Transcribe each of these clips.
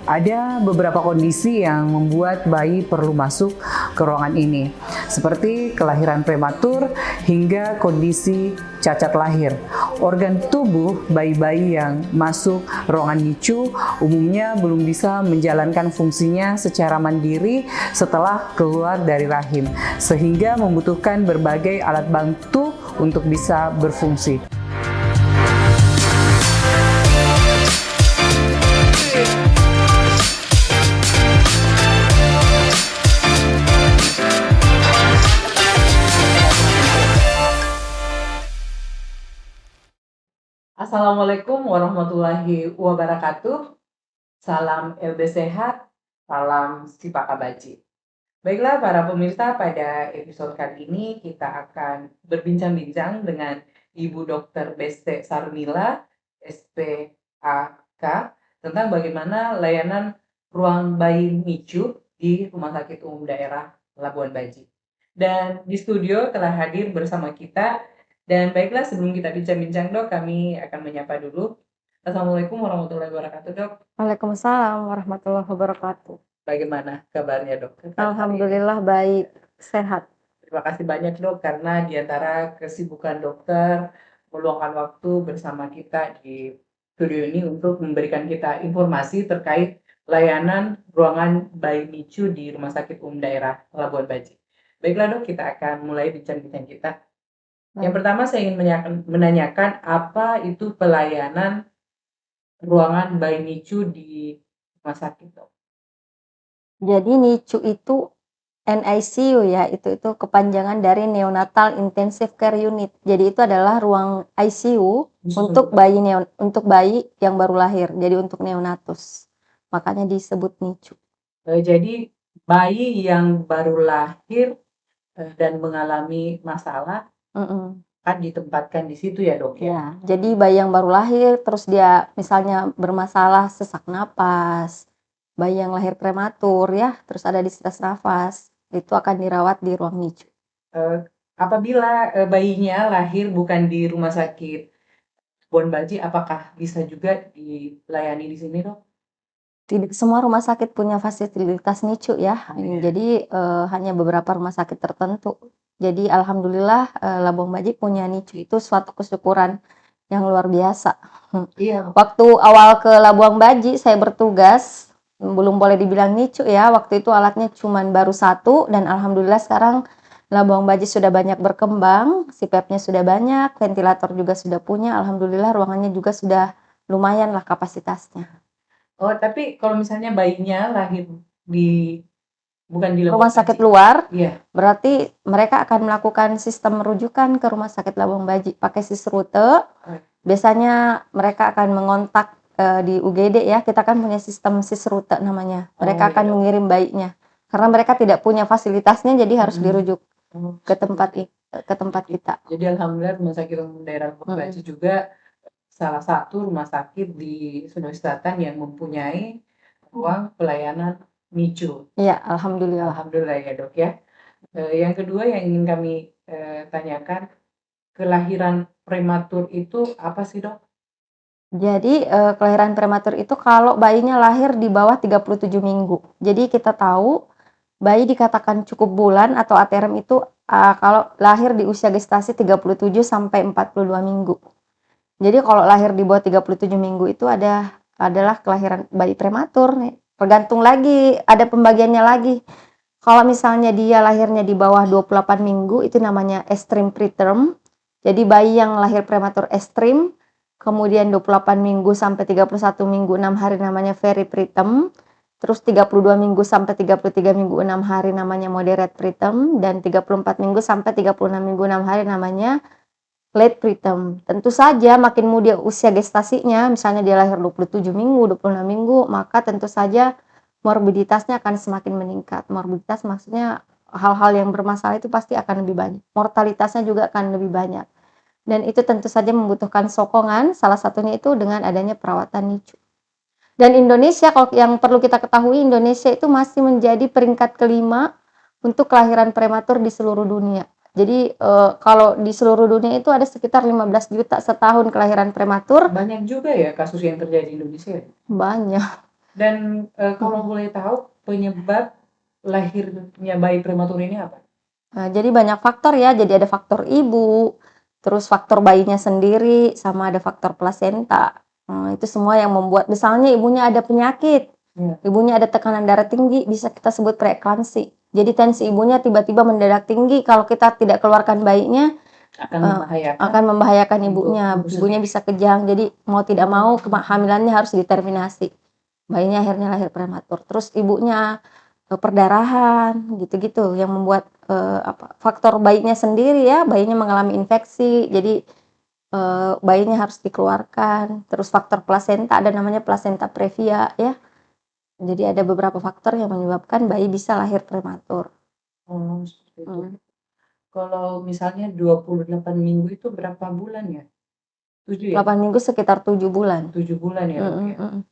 Ada beberapa kondisi yang membuat bayi perlu masuk ke ruangan ini, seperti kelahiran prematur hingga kondisi cacat lahir. Organ tubuh bayi-bayi yang masuk ruangan NICU umumnya belum bisa menjalankan fungsinya secara mandiri setelah keluar dari rahim, sehingga membutuhkan berbagai alat bantu untuk bisa berfungsi. Assalamualaikum warahmatullahi wabarakatuh. Salam LB sehat, salam Sipaka Baji. Baiklah para pemirsa, pada episode kali ini kita akan berbincang-bincang dengan Ibu Dr. Beste Sarmila, SPAK, tentang bagaimana layanan ruang bayi NICU di Rumah Sakit Umum Daerah Labuan Baji. Dan di studio telah hadir bersama kita. Dan baiklah, sebelum kita bincang-bincang dok, kami akan menyapa dulu. Assalamualaikum warahmatullahi wabarakatuh dok. Waalaikumsalam warahmatullahi wabarakatuh. Bagaimana kabarnya dok? Alhamdulillah baik, sehat. Terima kasih banyak dok, karena di antara kesibukan dokter meluangkan waktu bersama kita di studio ini untuk memberikan kita informasi terkait layanan ruangan bayi NICU di Rumah Sakit Umum Daerah Labuan Baji. Baiklah dok, kita akan mulai bincang-bincang kita. Yang pertama saya ingin menanyakan apa itu pelayanan ruangan bayi NICU di rumah sakit dok? Jadi NICU itu NICU ya, itu kepanjangan dari Neonatal Intensive Care Unit. Jadi itu adalah ruang ICU untuk bayi yang baru lahir. Jadi untuk neonatus. Makanya disebut NICU. Jadi bayi yang baru lahir dan mengalami masalah kan ditempatkan di situ ya dok ya? Ya, jadi bayi yang baru lahir terus dia misalnya bermasalah sesak napas, bayi yang lahir prematur ya, terus ada distress nafas, itu akan dirawat di ruang NICU. Apabila bayinya lahir bukan di rumah sakit Labuan Baji, apakah bisa juga dilayani di sini dok? Tidak semua rumah sakit punya fasilitas NICU ya. Jadi hanya beberapa rumah sakit tertentu. Jadi alhamdulillah Labuan Baji punya NICU itu suatu kesyukuran yang luar biasa. Iya. Waktu awal ke Labuan Baji saya bertugas, belum boleh dibilang NICU ya. Waktu itu alatnya cuma baru 1 dan alhamdulillah sekarang Labuan Baji sudah banyak berkembang, CPAP-nya sudah banyak, ventilator juga sudah punya. Alhamdulillah ruangannya juga sudah lumayan lah kapasitasnya. Oh, tapi kalau misalnya bayinya lahir bukan di rumah sakit luar, iya, berarti mereka akan melakukan sistem rujukan ke rumah sakit Labuan Baji pakai sisrute. Biasanya mereka akan mengontak di UGD ya, kita kan punya sistem sisrute namanya. Mereka akan mengirim bayinya karena mereka tidak punya fasilitasnya, jadi harus dirujuk ke tempat kita. Jadi alhamdulillah Rumah Sakit Umum Daerah Labuan Baji juga salah satu rumah sakit di Sulawesi Selatan yang mempunyai ruang pelayanan NICU. Iya, alhamdulillah. Alhamdulillah ya dok ya. Yang kedua yang ingin kami tanyakan, kelahiran prematur itu apa sih dok? Jadi kelahiran prematur itu kalau bayinya lahir di bawah 37 minggu. Jadi kita tahu bayi dikatakan cukup bulan atau ATRM itu kalau lahir di usia gestasi 37 sampai 42 minggu. Jadi kalau lahir di bawah 37 minggu itu adalah kelahiran bayi prematur nih. Tergantung lagi, ada pembagiannya lagi. Kalau misalnya dia lahirnya di bawah 28 minggu itu namanya extreme preterm. Jadi bayi yang lahir prematur ekstrim, kemudian 28 minggu sampai 31 minggu 6 hari namanya very preterm. Terus 32 minggu sampai 33 minggu 6 hari namanya moderate preterm, dan 34 minggu sampai 36 minggu 6 hari namanya late preterm. Tentu saja makin muda usia gestasinya, misalnya dia lahir 27 minggu, 26 minggu, maka tentu saja morbiditasnya akan semakin meningkat. Morbiditas maksudnya hal-hal yang bermasalah itu pasti akan lebih banyak. Mortalitasnya juga akan lebih banyak. Dan itu tentu saja membutuhkan sokongan, salah satunya itu dengan adanya perawatan NICU. Dan Indonesia, kalau yang perlu kita ketahui, Indonesia itu masih menjadi peringkat kelima untuk kelahiran prematur di seluruh dunia. Jadi kalau di seluruh dunia itu ada sekitar 15 juta setahun kelahiran prematur. Banyak juga ya kasus yang terjadi di Indonesia? Banyak. Dan kalau Mhm. boleh tahu penyebab lahirnya bayi prematur ini apa? Jadi banyak faktor ya, jadi ada faktor ibu, terus faktor bayinya sendiri, sama ada faktor plasenta. Itu semua yang membuat misalnya ibunya ada penyakit, Ya, ibunya ada tekanan darah tinggi, bisa kita sebut preeklamsi. Jadi tensi ibunya tiba-tiba mendadak tinggi, kalau kita tidak keluarkan bayinya, akan eee, membahayakan akan membahayakan untuk ibunya. ibu Ibunya sendiri. bisa kejang, jadi mau tidak Oh, mau kehamilannya harus diterminasi. Bayinya akhirnya lahir prematur. Terus ibunya perdarahan, gitu-gitu yang membuat, faktor bayinya sendiri ya, bayinya mengalami infeksi, jadi, bayinya harus dikeluarkan. Terus faktor plasenta, ada namanya plasenta previa ya. Jadi ada beberapa faktor yang menyebabkan bayi bisa lahir prematur. oh seperti itu. Mhm. Kalau misalnya 28 minggu itu berapa bulan ya? 7 ya? 8 minggu sekitar 7 bulan. 7 bulan ya, Dok, Mhm ya? mhm.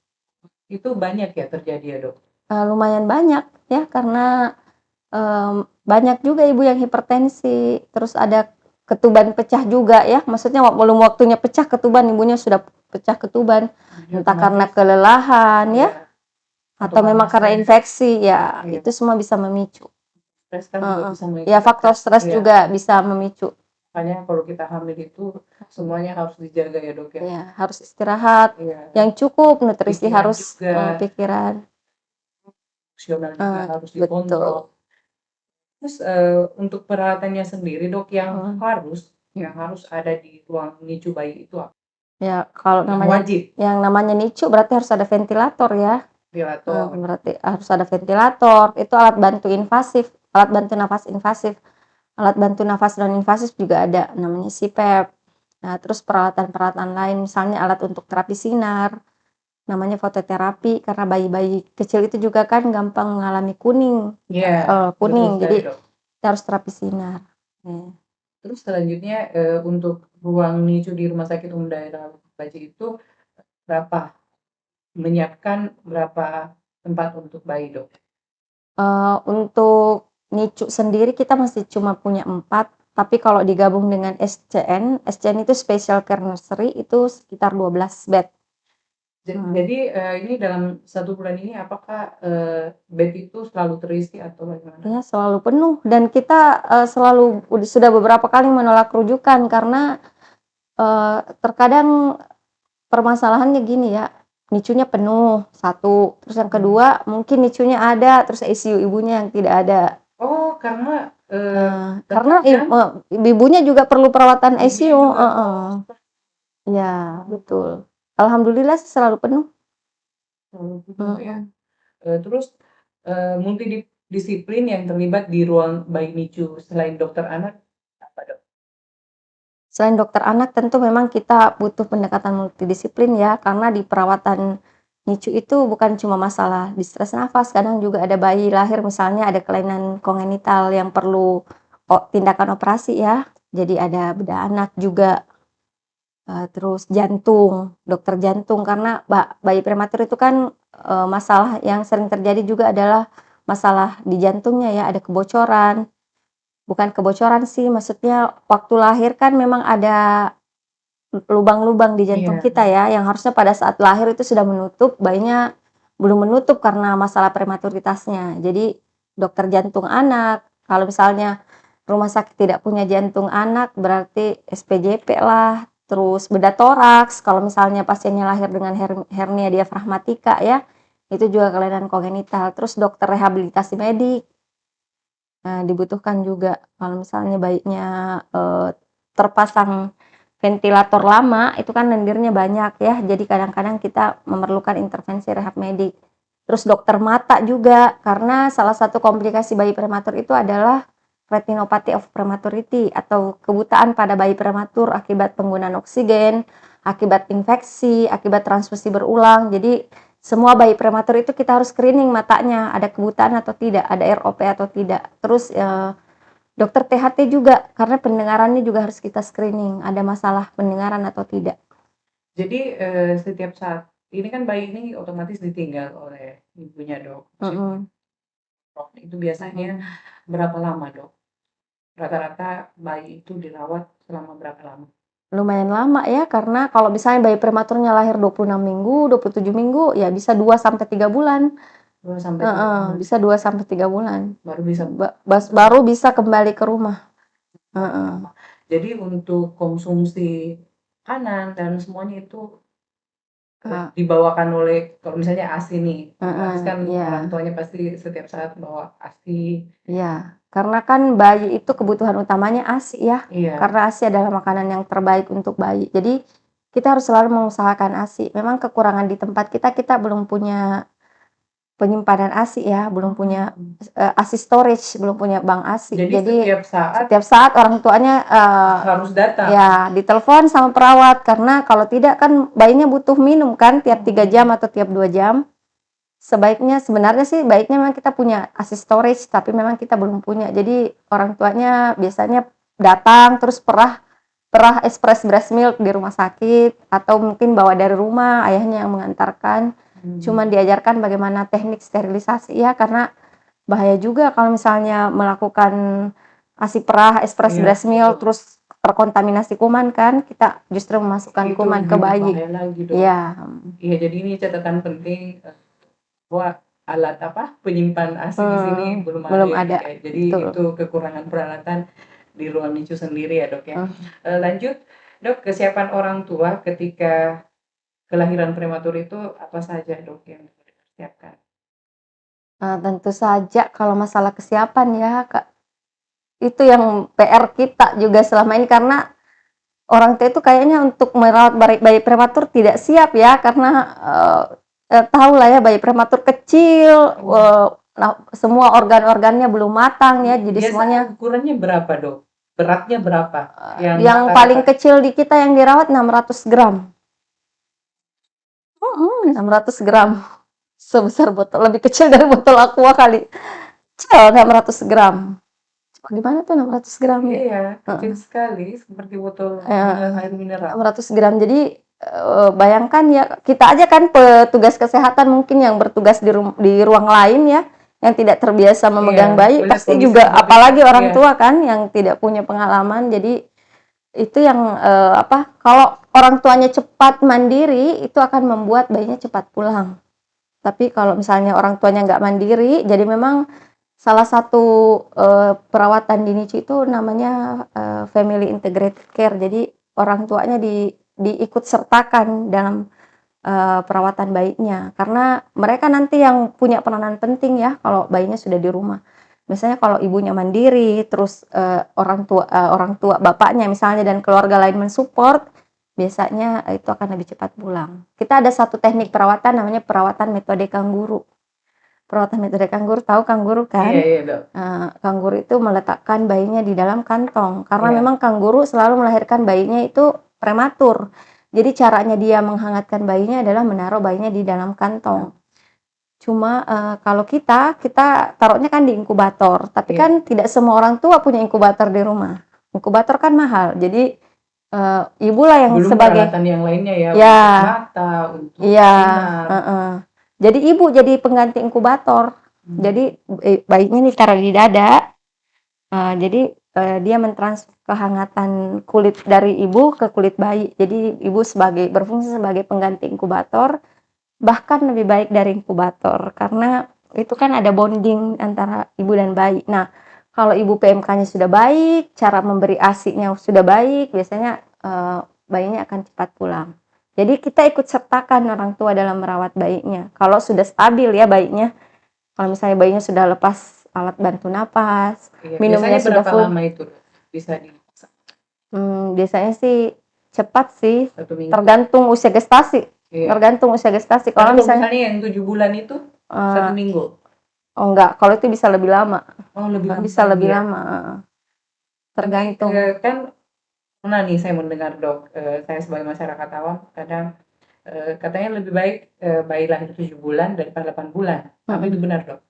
Itu banyak ya terjadi ya, Dok? Lumayan banyak ya, karena banyak juga ibu yang hipertensi, terus ada ketuban pecah juga ya, maksudnya belum waktunya pecah ketuban, ibunya sudah pecah ketuban, Jadi entah karena otomatis kelelahan ya, ya, atau atau memang karena panasnya infeksi, ya ya, itu semua bisa memicu. stres kan juga Heeh. bisa Ya faktor mengakibatkan stres ya, juga bisa memicu. makanya kalau kita hamil itu semuanya harus dijaga ya, Dok, ya? Ya, harus istirahat Iya, yang cukup, nutrisi pikiran harus, juga, pikiran. emosional juga harus dikontrol. Betul. Terus, untuk perawatannya sendiri, Dok, Mhm. yang harus ada di ruang NICU bayi itu apa? Ya kalau Yang namanya wajib, yang namanya NICU berarti harus ada ventilator ya. ventilator, Berarti harus ada ventilator, itu alat bantu invasif, alat bantu nafas invasif. Alat bantu nafas non invasif juga ada, namanya CPAP. Nah, terus peralatan-peralatan lain, misalnya alat untuk terapi sinar, namanya fototerapi, karena bayi-bayi kecil itu juga kan gampang mengalami kuning, iya, betul kuning, sekali, jadi Dok. kita harus terapi sinar. Terus selanjutnya, untuk ruang NICU di Rumah Sakit Umum Daerah Baji itu berapa menyiapkan berapa tempat untuk bayi, Dok? Untuk NICU sendiri kita masih cuma punya 4, tapi kalau digabung dengan SCN itu Special Care Nursery, itu sekitar 12 bed. Jadi, ini dalam 1 bulan ini apakah, bed itu selalu terisi atau bagaimana? Ya, selalu penuh dan kita, selalu sudah beberapa kali menolak rujukan karena, terkadang permasalahannya gini ya, NICU-nya penuh, satu, terus yang Mhm. kedua mungkin NICU-nya ada, terus ICU ibunya yang tidak ada. Oh, karena, Karena terkadang ibunya juga perlu perawatan ibunya ICU, juga heeh. Iya, betul. Alhamdulillah sih selalu penuh. penuh ya. Mhm. Terus, multidisiplin yang terlibat di ruang bayi NICU selain dokter anak apa, Dok? Selain dokter anak tentu memang kita butuh pendekatan multidisiplin ya, karena di perawatan NICU itu bukan cuma masalah distres nafas, kadang juga ada bayi lahir misalnya ada kelainan kongenital yang perlu tindakan operasi ya. Jadi ada bedah anak juga, terus jantung, dokter jantung karena bayi prematur itu kan, masalah yang sering terjadi juga adalah masalah di jantungnya ya, ada kebocoran. Bukan kebocoran sih, maksudnya waktu lahir kan memang ada lubang-lubang di jantung Iya. kita ya, yang harusnya pada saat lahir itu sudah menutup, bayinya belum menutup karena masalah prematuritasnya. Jadi dokter jantung anak, kalau misalnya rumah sakit tidak punya jantung anak, berarti SPJP lah, terus bedah toraks, kalau misalnya pasiennya lahir dengan hernia diafragmatika ya, itu juga kelainan kongenital. Terus dokter rehabilitasi medik, dibutuhkan juga kalau misalnya bayinya, terpasang ventilator lama, itu kan lendirnya banyak ya, jadi kadang-kadang kita memerlukan intervensi rehab medik. Terus dokter mata juga, karena salah satu komplikasi bayi prematur itu adalah retinopathy of prematurity atau kebutaan pada bayi prematur akibat penggunaan oksigen, akibat infeksi, akibat transfusi berulang. Jadi semua bayi prematur itu kita harus screening matanya, ada kebutaan atau tidak, ada ROP atau tidak. Terus, dokter THT juga, karena pendengarannya juga harus kita screening, ada masalah pendengaran atau tidak. Jadi, setiap saat ini kan bayi ini otomatis ditinggal oleh ibunya, Dok. Maksudnya Mhm, itu biasanya mhm. berapa lama, Dok? Rata-rata bayi itu dirawat selama berapa lama? Lumayan lama ya, karena kalau misalnya bayi prematurnya lahir 26 minggu, 27 minggu, ya bisa 2 sampai 3 bulan. 2 sampai 3 bulan. Bisa 2 sampai 3 bulan. Baru bisa. Baru bisa kembali ke rumah. Jadi untuk konsumsi kanan dan semuanya itu dibawakan oleh, kalau misalnya ASI nih, kan orang tuanya pasti setiap saat bawa ASI. Iya, karena kan bayi itu kebutuhan utamanya ASI ya. Iya. Karena ASI adalah makanan yang terbaik untuk bayi. Jadi kita harus selalu mengusahakan ASI. Memang kekurangan di tempat kita belum punya penyimpanan ASI ya, belum punya ASI storage, belum punya bank ASI. Jadi setiap saat orang tuanya harus datang. Ya, ditelepon sama perawat, karena kalau tidak kan bayinya butuh minum kan tiap 3 jam atau tiap 2 jam. Sebenarnya sih baiknya memang kita punya ASI storage, tapi memang kita belum punya. Jadi orang tuanya biasanya datang terus perah express breast milk di rumah sakit, atau mungkin bawa dari rumah, ayahnya yang mengantarkan. Cuman diajarkan bagaimana teknik sterilisasi ya, karena bahaya juga kalau misalnya melakukan ASI perah, express breast milk, terus terkontaminasi kuman kan, kita justru memasukkan kuman ke bayi. Iya. Iya, jadi ini catatan penting bahwa alat penyimpan ASI di sini belum ada. Jadi itu kekurangan peralatan di ruang NICU sendiri ya, Dok ya. Lanjut, Dok, kesiapan orang tua ketika kelahiran prematur itu apa saja, Dok, yang dipersiapkan? Tentu saja kalau masalah kesiapan ya, Kak, itu yang PR kita juga selama ini, karena orang tua itu kayaknya untuk merawat bayi prematur tidak siap ya, karena tahu lah ya, bayi prematur kecil, semua organ-organnya belum matang ya, jadi semuanya. Ukurannya berapa, Dok? Beratnya berapa? Yang paling kecil di kita yang dirawat 600 gram. 600 gram. Sebesar botol, lebih kecil dari botol aqua kali. 600 gram. Gimana tuh 600 gram ya? Iya, kecil sekali, seperti botol air mineral. 600 gram. Jadi bayangkan ya, kita aja kan petugas kesehatan mungkin yang bertugas di ruang lain ya, yang tidak terbiasa memegang bayi, pasti juga, apalagi orang tua kan yang tidak punya pengalaman. Jadi itu yang kalau orang tuanya cepat mandiri, itu akan membuat bayinya cepat pulang. Tapi kalau misalnya orang tuanya nggak mandiri, jadi memang salah satu perawatan di NICU itu namanya family integrated care. Jadi orang tuanya diikut sertakan dalam perawatan bayinya, karena mereka nanti yang punya peranan penting ya kalau bayinya sudah di rumah. Misalnya kalau ibunya mandiri, terus orang tua bapaknya misalnya dan keluarga lain mensupport, biasanya itu akan lebih cepat pulang. Kita ada satu teknik perawatan namanya perawatan metode kangguru. Perawatan metode kangguru, tahu kangguru kan? Iya, Dok. Kangguru itu meletakkan bayinya di dalam kantong, karena memang kangguru selalu melahirkan bayinya itu prematur. Jadi caranya dia menghangatkan bayinya adalah menaruh bayinya di dalam kantong. Cuma kalau kita taruhnya kan di inkubator, tapi kan tidak semua orang tua punya inkubator di rumah. Inkubator kan mahal, jadi ibulah yang belum sebagai peralatan yang lainnya ya, ya untuk mata, untuk jadi ibu jadi pengganti inkubator. Jadi bayinya nih taruh di dada, jadi dia mentransfer kehangatan kulit dari ibu ke kulit bayi. Jadi ibu berfungsi sebagai pengganti inkubator, bahkan lebih baik dari inkubator, karena itu kan ada bonding antara ibu dan bayi. Nah, kalau ibu PMK-nya sudah baik, cara memberi ASI-nya sudah baik, biasanya bayinya akan cepat pulang. Jadi kita ikut sertakan orang tua dalam merawat bayinya. Kalau sudah stabil ya bayinya, kalau misalnya bayinya sudah lepas alat bantu napas, minumnya sudah full. Berapa lama itu bisa dimasak? Biasanya sih cepat sih, tergantung usia gestasi. Tergantung usia gestasi. Kalau misalnya yang 7 bulan itu 1 minggu? Oh enggak, kalau itu bisa lebih lama. Oh, bisa lebih lama. Tergantung. Kan pernah nih saya mendengar, Dok, saya sebagai masyarakat awam kadang katanya lebih baik bayi lahir 7 bulan daripada 8 bulan. Apa itu benar, Dok?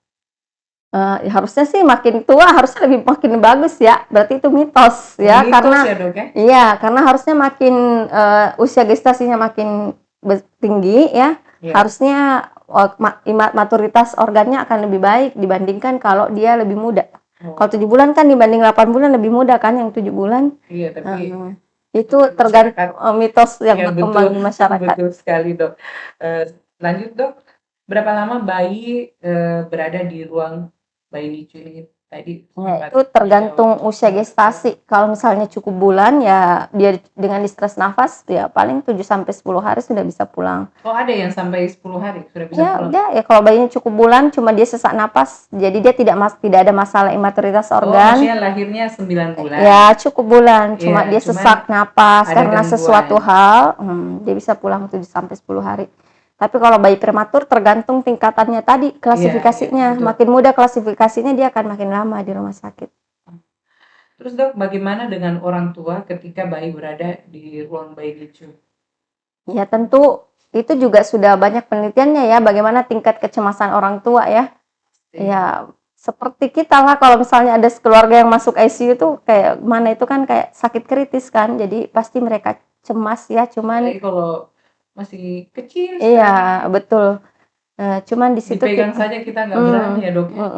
Harusnya sih makin tua harusnya makin bagus ya. Berarti itu mitos ya, karena ya, Dok, ya? Iya, karena harusnya makin usia gestasinya makin tinggi ya. Harusnya maturitas organnya akan lebih baik dibandingkan kalau dia lebih muda. Kalau 7 bulan kan dibanding 8 bulan lebih muda kan yang 7 bulan. Iya, tapi Itu masyarakat. tergantung mitos yang Ya berkembang betul, di masyarakat. betul sekali dok. Lanjut dok, berapa lama bayi berada di ruang bayi lucu ini? Tadi Ya, sempat itu tergantung dijawab. usia gestasi. Kalau misalnya cukup bulan ya dia dengan distress nafas ya paling 7 sampai 10 hari sudah bisa pulang. Oh ada yang sampai 10 hari sudah bisa Ya pulang? udah ya kalau bayinya cukup bulan cuma dia sesak napas. Jadi dia tidak ada masalah imaturitas Oh organ. maksudnya lahirnya 9 bulan? Ya cukup bulan, cuma Ya dia cuman sesak napas ada karena sesuatu gangguan. hal, dia bisa pulang 7 sampai 10 hari. Tapi kalau bayi prematur tergantung tingkatannya tadi, Iya, iya, klasifikasinya. betul. Makin mudah klasifikasinya dia akan makin lama di rumah sakit. Terus dok, bagaimana dengan orang tua ketika bayi berada di ruang bayi lucu? Ya tentu itu juga sudah banyak penelitiannya ya, bagaimana tingkat kecemasan orang tua ya. Ya seperti kita lah kalau misalnya ada keluarga yang masuk ICU tuh kayak mana itu kan kayak sakit kritis kan. Jadi pasti mereka cemas ya, cuman Apalagi kalau masih kecil iya sekali, betul. Cuman di situ dipegang saja kita nggak berani ya dok ya,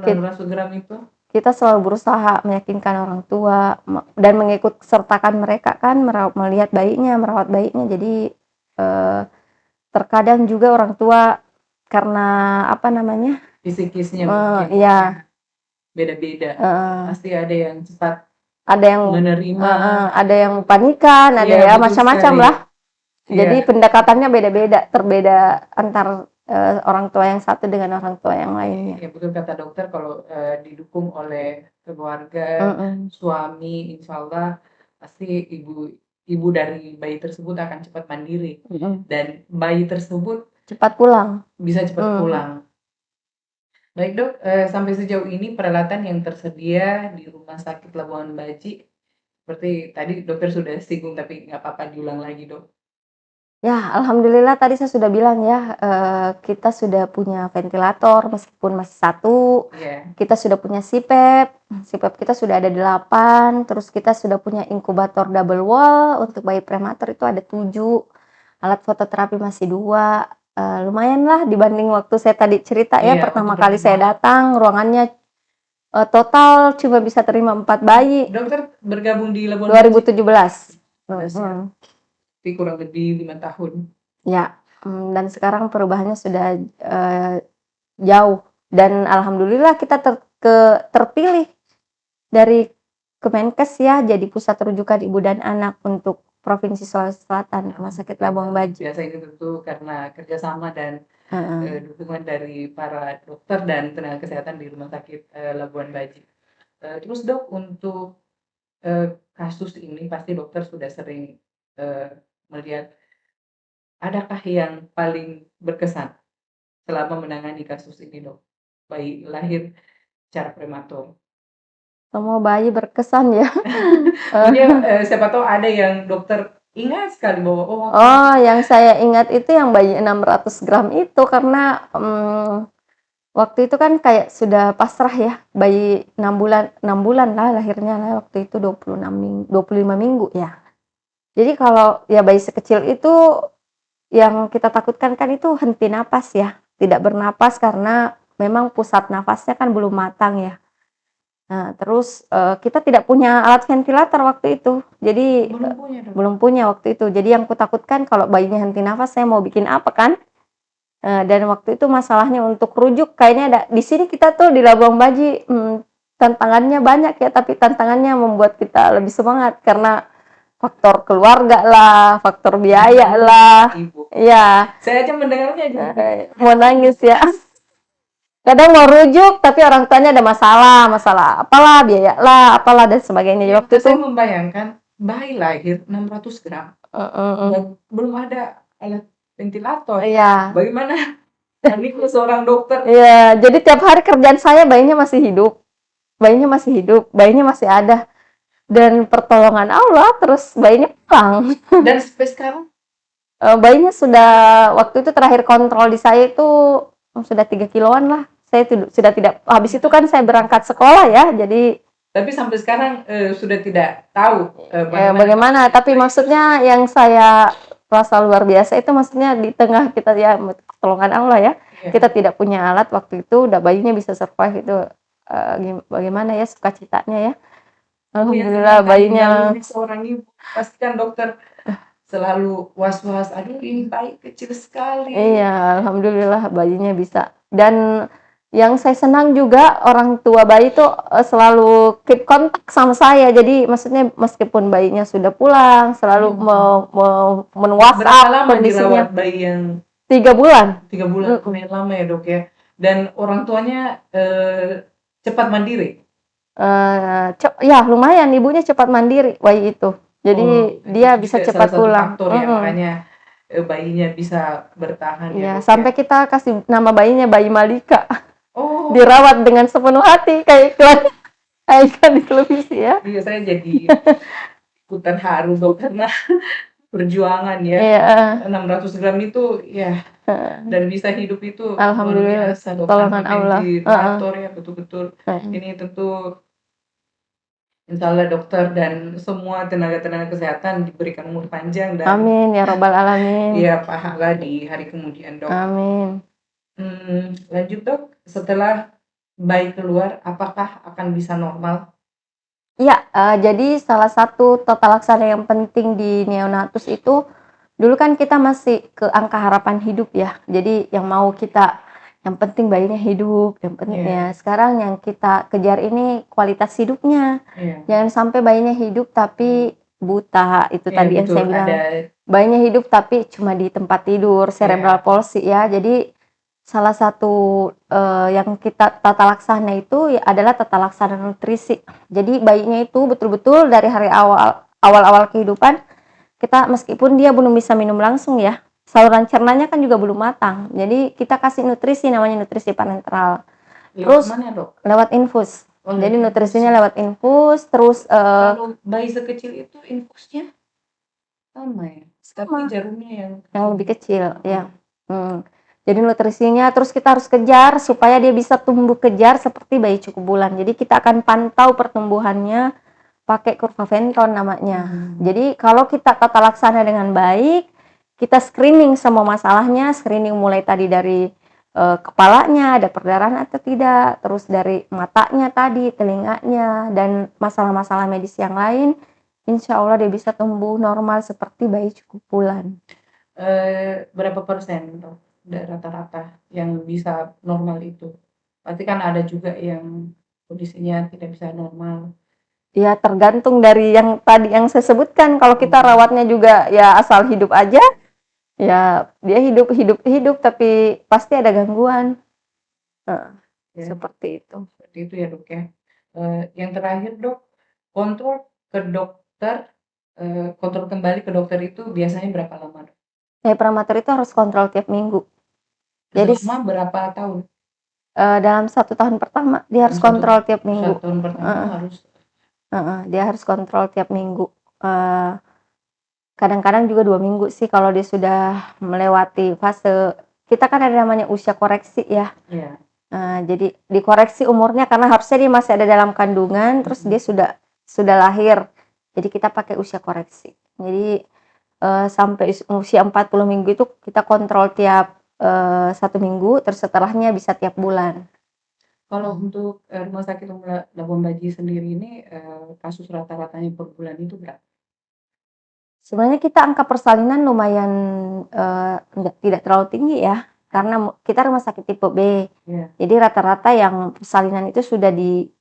Kit- 18 gram itu. kita selalu berusaha meyakinkan orang tua dan mengikut sertakan mereka kan melihat bayinya, merawat bayinya. Jadi eh, terkadang juga orang tua karena apa namanya, Fisikisnya mungkin ya beda-beda. Pasti ada yang cepat ada yang menerima. ada yang panikan, ada Iya, ya betul macam-macam sekali. lah. Jadi Iya, pendekatannya beda-beda, terbeda antar orang tua yang satu dengan orang tua yang lainnya. ya betul kata dokter kalau didukung oleh keluarga, Mm-mm. suami, insya Allah pasti ibu dari bayi tersebut akan cepat mandiri dan bayi tersebut Cepat pulang. bisa cepat pulang. Baik dok, sampai sejauh ini peralatan yang tersedia di Rumah Sakit Labuan Baji, seperti tadi dokter sudah singgung tapi nggak apa-apa diulang lagi dok. Ya, alhamdulillah tadi saya sudah bilang ya, kita sudah punya ventilator meskipun masih 1, Iya. kita sudah punya CPAP kita sudah ada 8, terus kita sudah punya inkubator double wall untuk bayi prematur itu ada 7, alat fototerapi masih 2, lumayan lah dibanding waktu saya tadi cerita ya, Iya, pertama waktu kali saya datang ruangannya total cuma bisa terima 4 bayi. Dokter bergabung di Labuan Baji 2017. Jadi kurang lebih 5 tahun. Ya, dan sekarang perubahannya sudah jauh dan alhamdulillah kita terpilih dari Kemenkes ya jadi pusat rujukan ibu dan anak untuk Provinsi Sulawesi Selatan, Rumah Sakit Labuan Baji. Biasa ini tentu karena kerjasama dan dukungan dari para dokter dan tenaga kesehatan di Rumah Sakit Labuan Baji. Terus dok, untuk kasus ini pasti dokter sudah sering melihat, adakah yang paling berkesan selama menangani kasus ini dok? Bayi lahir secara prematur. Semua bayi berkesan ya. Siapa tahu ada yang dokter ingat sekali bahwa yang saya ingat itu yang bayi 600 gram itu karena waktu itu kan kayak sudah pasrah ya, bayi 6 bulan lah lahirnya lah waktu itu 25 minggu ya. Jadi kalau ya bayi sekecil itu yang kita takutkan kan itu henti napas ya, tidak bernapas karena memang pusat nafasnya kan belum matang ya. Nah, terus kita tidak punya alat ventilator waktu itu. Jadi belum punya waktu itu. Jadi yang kutakutkan kalau bayinya henti nafas saya mau bikin apa kan? Dan waktu itu masalahnya untuk rujuk kayaknya ada di sini kita tuh di Labuan Baji tantangannya banyak ya, tapi tantangannya membuat kita lebih semangat karena faktor keluarga lah, faktor biaya lah. Iya. Saya aja mendengarnya mau nangis ya. Kadang mau rujuk tapi orang tuanya ada masalah apalah, biaya lah, apalah dan sebagainya. Ya, waktu itu saya membayangkan bayi lahir 600 gram dan belum ada alat ventilator. Iya. Bagaimana? Ini seorang dokter. Iya, jadi tiap hari kerjaan saya bayinya masih hidup, bayinya masih ada. Dan pertolongan Allah terus bayinya pulang. Dan sampai sekarang? Bayinya sudah waktu itu terakhir kontrol di saya itu sudah 3 kiloan lah. Saya sudah tidak, habis itu kan saya berangkat sekolah ya, jadi tapi sampai sekarang sudah tidak tahu bagaimana. Tapi maksudnya yang saya rasa luar biasa itu maksudnya di tengah kita ya pertolongan Allah ya, kita tidak punya alat waktu itu, udah bayinya bisa survive itu bagaimana ya sukacitanya ya. Oh ya, Alhamdulillah senang kali bayinya dialami seorang ibu. Pasti kan dokter selalu was-was, aduh ini bayi kecil sekali. iya, alhamdulillah bayinya bisa. Dan yang saya senang juga orang tua bayi tuh selalu keep kontak sama saya. Jadi maksudnya meskipun bayinya sudah pulang, selalu Berapa men-WhatsApp lama kondisinya. dirawat bayi yang 3 bulan. 3 bulan? Mm-mm. Lumayan lama ya dok ya. Dan orang tuanya cepat mandiri. Ya lumayan ibunya cepat mandiri bayi itu. Oh, Jadi itu dia bisa juga salah cepat satu pulang. faktor ya, Mm-mm. makanya bayinya bisa bertahan ya Iya, dok ya. sampai kita kasih nama bayinya bayi Malika. Oh, Dirawat dengan sepenuh hati kayak iklan kayak iklan di televisi ya. iya saya jadi ikutan haru dok karena perjuangan ya. Iya, 600 gram itu ya dan bisa hidup itu luar alhamdulillah biasa dok, tanpa pertolongan Allah. Heeh. ventilator ya, betul-betul. Heeh. Ini tentu insya Allah dokter dan semua tenaga-tenaga kesehatan diberikan umur panjang dan Amin ya robbal alamin. ya pahala di hari kemudian dok. Amin. Lanjut dok, setelah bayi keluar apakah akan bisa normal? Iya, jadi salah satu tata laksana yang penting di neonatus itu dulu kan kita masih ke angka harapan hidup ya. Jadi yang mau kita yang penting bayinya hidup, yang penting Iya, ya. Sekarang yang kita kejar ini kualitas hidupnya. iya, Jangan sampai bayinya hidup tapi buta. Itu iya tadi yang betul saya bilang. ada Bayinya hidup tapi cuma di tempat tidur, cerebral ya. palsy ya. Jadi salah satu yang kita tata laksana itu ya adalah tata laksana nutrisi. Jadi bayinya itu betul-betul dari hari awal-awal kehidupan kita meskipun dia belum bisa minum langsung ya, saluran cernanya kan juga belum matang. Jadi kita kasih nutrisi namanya nutrisi parenteral. Lewat Terus mana dok? lewat infus. Oh lewat Jadi infus nutrisinya ya. lewat infus, terus Kalau bayi sekecil itu infusnya sama ya, tapi sama jarumnya yang yang kecil. lebih kecil Oh, ya. Hmm. Jadi nutrisinya terus kita harus kejar supaya dia bisa tumbuh kejar seperti bayi cukup bulan. Jadi kita akan pantau pertumbuhannya pakai kurva Venton namanya. Jadi kalau kita tata laksana dengan baik, kita screening semua masalahnya, screening mulai tadi dari kepalanya ada perdarahan atau tidak, terus dari matanya tadi, telinganya, dan masalah-masalah medis yang lain, insya Allah dia bisa tumbuh normal seperti bayi cukup bulan. berapa persen dok dari rata-rata yang bisa normal itu? Pasti kan ada juga yang kondisinya tidak bisa normal. Ya tergantung dari yang tadi yang saya sebutkan. Kalau kita Oh, rawatnya juga ya asal hidup aja, ya dia hidup hidup hidup tapi pasti ada gangguan. Heeh, ya, seperti itu. seperti itu ya dok ya. Yang terakhir dok, kontrol ke dokter, kontrol kembali ke dokter itu biasanya berapa lama dok? Prematur itu harus kontrol tiap minggu. Jadi Selama berapa tahun? dalam 1 tahun pertama dia Dalam harus satu kontrol tiap minggu. satu tahun pertama Heeh, harus. heeh, dia harus kontrol tiap minggu. Eh, kadang-kadang juga 2 minggu sih kalau dia sudah melewati fase. Kita kan ada namanya usia koreksi ya. Ya. Jadi dikoreksi umurnya karena harusnya dia masih ada dalam kandungan, terus dia sudah lahir. Jadi kita pakai usia koreksi. Jadi sampai usia 40 minggu itu kita kontrol tiap 1 minggu, terus setelahnya bisa tiap bulan. Kalau untuk rumah sakit Labuan Baji sendiri ini kasus rata-ratanya per bulan itu berapa? Sebenarnya kita angka persalinan lumayan tidak terlalu tinggi ya, karena kita rumah sakit tipe B. Ya. Jadi rata-rata yang persalinan itu sudah di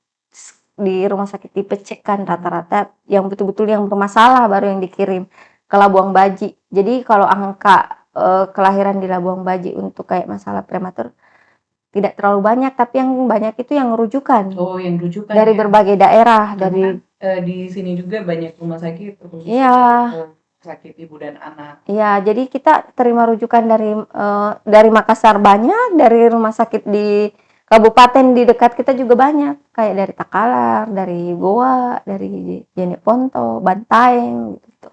rumah sakit tipe C kan rata-rata yang betul-betul yang bermasalah baru yang dikirim ke Labuang Baji. Jadi kalau angka kelahiran di Labuang Baji untuk kayak masalah prematur tidak terlalu banyak, tapi yang banyak itu yang rujukan Oh, yang rujukan dari ya. berbagai daerah, dari Karena di sini juga banyak rumah sakit khusus iya. sakit ibu dan anak. Iya, jadi kita terima rujukan dari Makassar banyak, dari rumah sakit di kabupaten di dekat kita juga banyak, kayak dari Takalar, dari Goa, dari Jeneponto, Bantaeng gitu.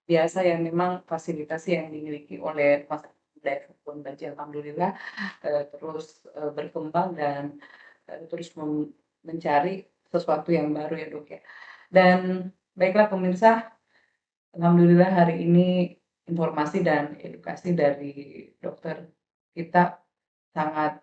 Biasa yang memang fasilitas yang dimiliki oleh rumah sakit daerah Labuan Baji alhamdulillah terus berkembang dan terus mencari sesuatu yang baru ya dok ya. Dan baiklah pemirsa, alhamdulillah hari ini informasi dan edukasi dari dokter kita sangat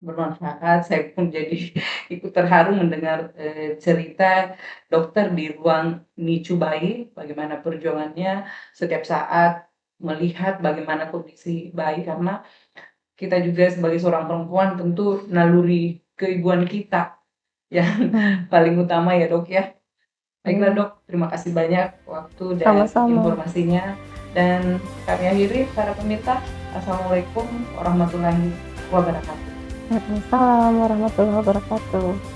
bermanfaat. Saya pun jadi ikut terharu mendengar, cerita dokter di ruang NICU bayi, bagaimana perjuangannya setiap saat melihat bagaimana kondisi bayi, karena kita juga sebagai seorang perempuan tentu naluri keibuan kita yang Hmm, paling utama ya, Dok, ya. Baiklah, iya, Dok, terima kasih banyak waktu dan sama-sama. informasinya, dan kami akhiri para pemirsa. Assalamualaikum warahmatullahi wabarakatuh. Waalaikumsalam warahmatullahi wabarakatuh.